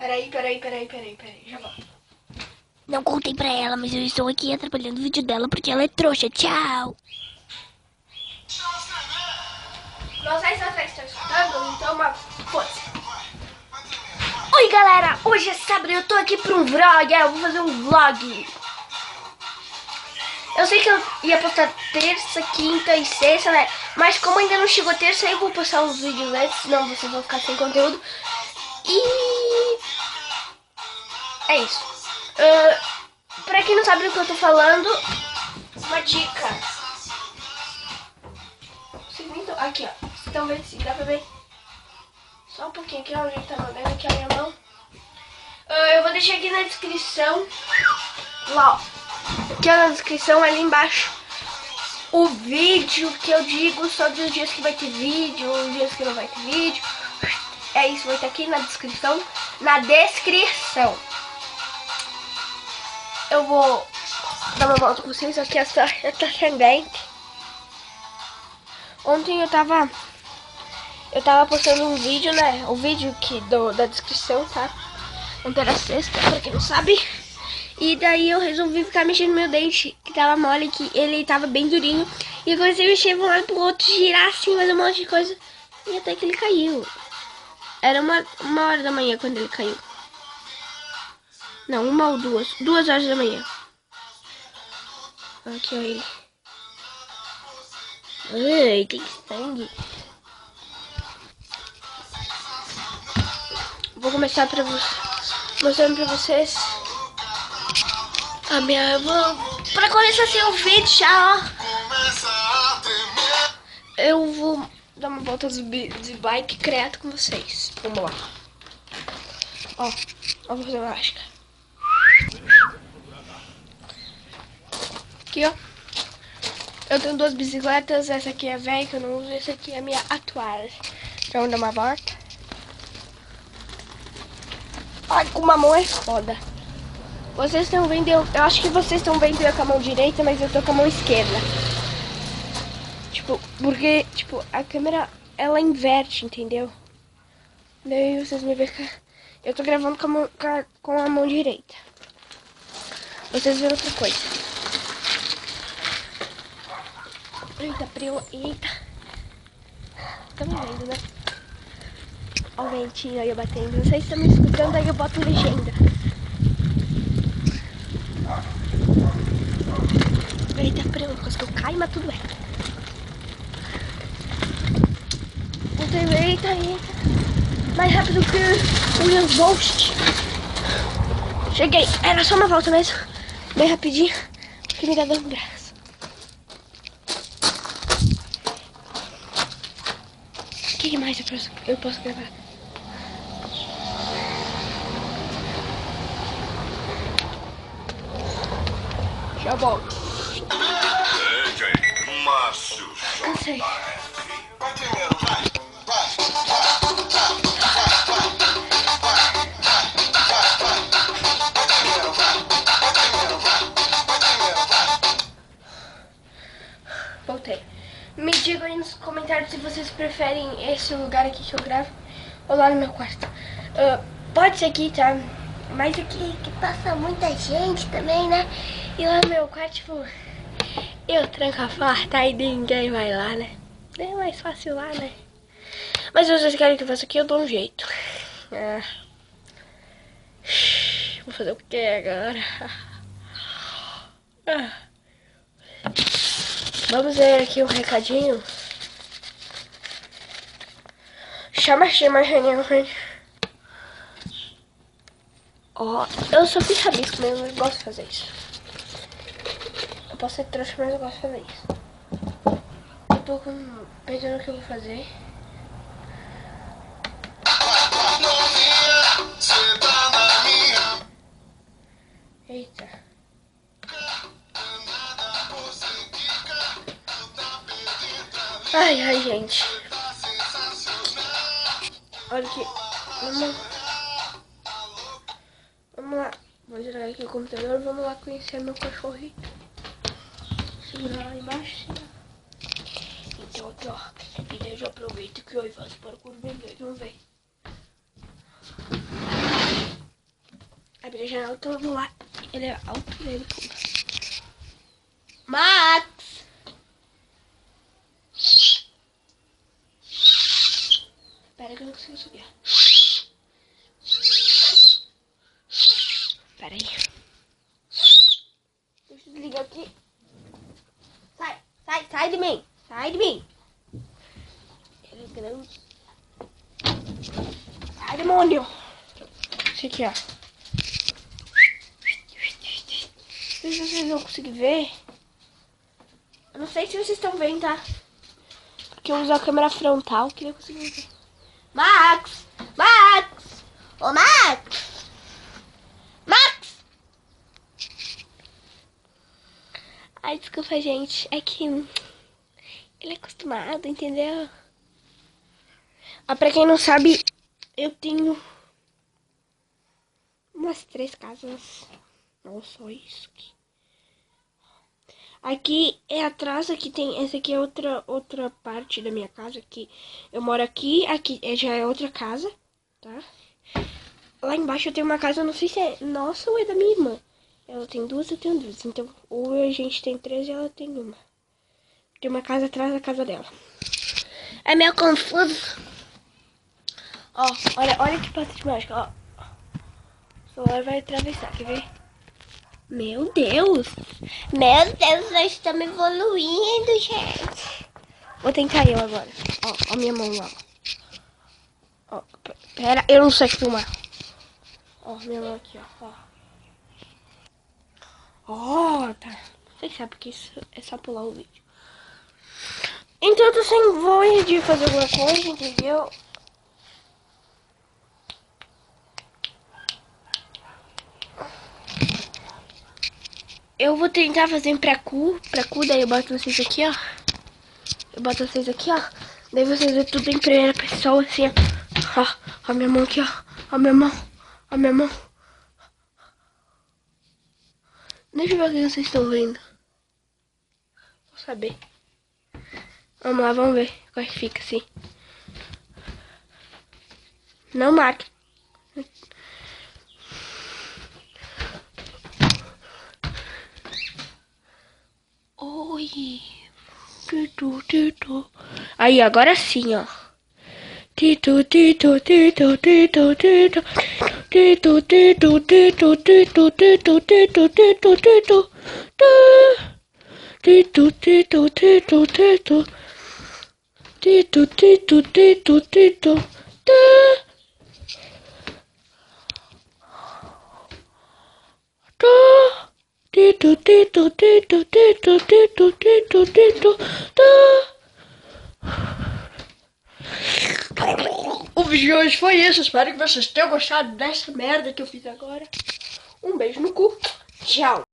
Peraí, já volto. Não contei pra ela, mas eu estou aqui atrapalhando o vídeo dela porque ela é trouxa. Tchau. Não sei se vocês estão escutando, então uma força. Oi, galera. Hoje é sábado e eu tô aqui pra um vlog. Eu vou fazer um vlog. Eu sei que eu ia postar terça, quinta e sexta, né? Mas como ainda não chegou terça, eu vou postar os vídeos antes, senão vocês vão ficar sem conteúdo. E... é isso. Pra quem não sabe do que eu tô falando, uma dica. Aqui, ó. Vocês estão vendo se dá pra ver? Só um pouquinho aqui, ó. O jeito tá mandando aqui a minha mão. Eu vou deixar aqui na descrição. Lá, ó. Aqui na descrição, ali embaixo, o vídeo que eu digo sobre os dias que vai ter vídeo, os dias que não vai ter vídeo. É isso, vai estar aqui na descrição. Na descrição. Eu vou dar uma volta com vocês. Aqui essa ascendente. Ontem eu tava postando um vídeo, né? O vídeo da descrição, tá? Ontem era sexta, pra quem não sabe. E daí eu resolvi ficar mexendo no meu dente, que tava mole, que ele tava bem durinho. E eu comecei a mexer de um lado pro outro, girar assim, fazer um monte de coisa. E até que ele caiu. Era uma hora da manhã quando ele caiu. Não, 1 ou 2. 2 horas da manhã. Aqui, ó ele. Ai, tem sangue. Vou começar mostrando pra vocês a minha mão. Pra começar assim o vídeo já, ó. Eu vou dar uma volta de bike creato com vocês. Vamos lá. Ó, vou fazer uma mágica. Aqui, ó. Eu tenho 2 bicicletas. Essa aqui é velha que eu não uso. Essa aqui é a minha atual. Então vamos dar uma volta. Ai, com uma mão é foda. Vocês estão vendo, eu acho que vocês estão vendo eu com a mão direita, mas eu tô com a mão esquerda. Tipo, porque, tipo, a câmera, ela inverte, entendeu? Daí vocês me veem que eu tô gravando com a mão direita. Vocês viram outra coisa. Eita, preu, eita. Tá me vendo, né? Ó o ventinho aí eu batendo. Não sei se estão me escutando, aí eu boto legenda. Eita, preu, quase que eu caio, mas tudo bem. Eita. Mais rápido que o Williams Bolt. Cheguei. Era só uma volta mesmo. Bem rapidinho. Porque me dá dor no braço. O que mais eu posso gravar? Já volto. Cansei. Voltei. Me digam aí nos comentários se vocês preferem esse lugar aqui que eu gravo ou lá no meu quarto. Pode ser aqui, tá? Mas aqui que passa muita gente também, né? E lá no meu quarto, tipo, eu tranco a porta e ninguém vai lá, né? É mais fácil lá, né? Mas se vocês querem que eu faça aqui, eu dou um jeito. Vou fazer o que agora? Vamos ver aqui um recadinho. Chama reunião, gente. Ó, eu só fiz rabisco mesmo, eu gosto de fazer isso. Eu posso ser trouxa, mas eu gosto de fazer isso. Eu tô pensando o que eu vou fazer. Eita. Ai, gente. Olha aqui. Vamos lá. Vou jogar aqui o computador. Vamos lá conhecer meu cachorrinho. Segurar lá embaixo. Então aqui, ó. E daí eu já aproveito que eu faço para o vermelho. Vamos ver. abrir a janela, então eu vou lá. Ele é alto e ele pula. Max! Espera que eu não consigo subir. Espera aí. Deixa eu desligar aqui. Sai de mim. Sai de mim. Ele é grande. Sai, demônio. Esse aqui, ó. Não sei se vocês vão conseguir ver. Eu não sei se vocês estão vendo, tá? Porque eu uso a câmera frontal. Queria conseguir ver. Max! Max! Ô, Max! Max! Ai, desculpa, gente. É que ele é acostumado, entendeu? Ah, pra quem não sabe, eu tenho umas 3 casas. Não só isso aqui. Aqui é atrás, aqui tem... Essa aqui é outra parte da minha casa. Aqui eu moro aqui já é outra casa, tá? Lá embaixo eu tenho uma casa, não sei se é nossa ou é da minha irmã. Ela tem 2, eu tenho 2. Então, ou a gente tem 3 e ela tem 1. Tem uma casa atrás da casa dela. É meio confuso. Ó, olha que passo de mágica, ó. O celular vai atravessar, quer ver? Meu Deus! Meu Deus, nós estamos evoluindo, gente. Vou tentar eu agora. Ó, minha mão lá. Ó, pera, eu não sei filmar. Ó, minha mão aqui, ó. Ó, tá. Vocês sabem que isso é só pular o vídeo. Então eu tô sem voz de fazer alguma coisa, entendeu? Eu vou tentar fazer pra cu, daí eu boto vocês aqui, ó. Daí vocês vê tudo em primeira pessoa, assim, ó. Ó minha mão aqui, ó. Ó minha mão. Deixa eu ver o que vocês estão vendo. Vou saber. Vamos lá, vamos ver como é que fica assim. Não marque. Oi. Aí, agora sim, ó. O vídeo de hoje foi isso. Espero que vocês tenham gostado dessa merda que eu fiz agora. Um beijo no cu. Tchau.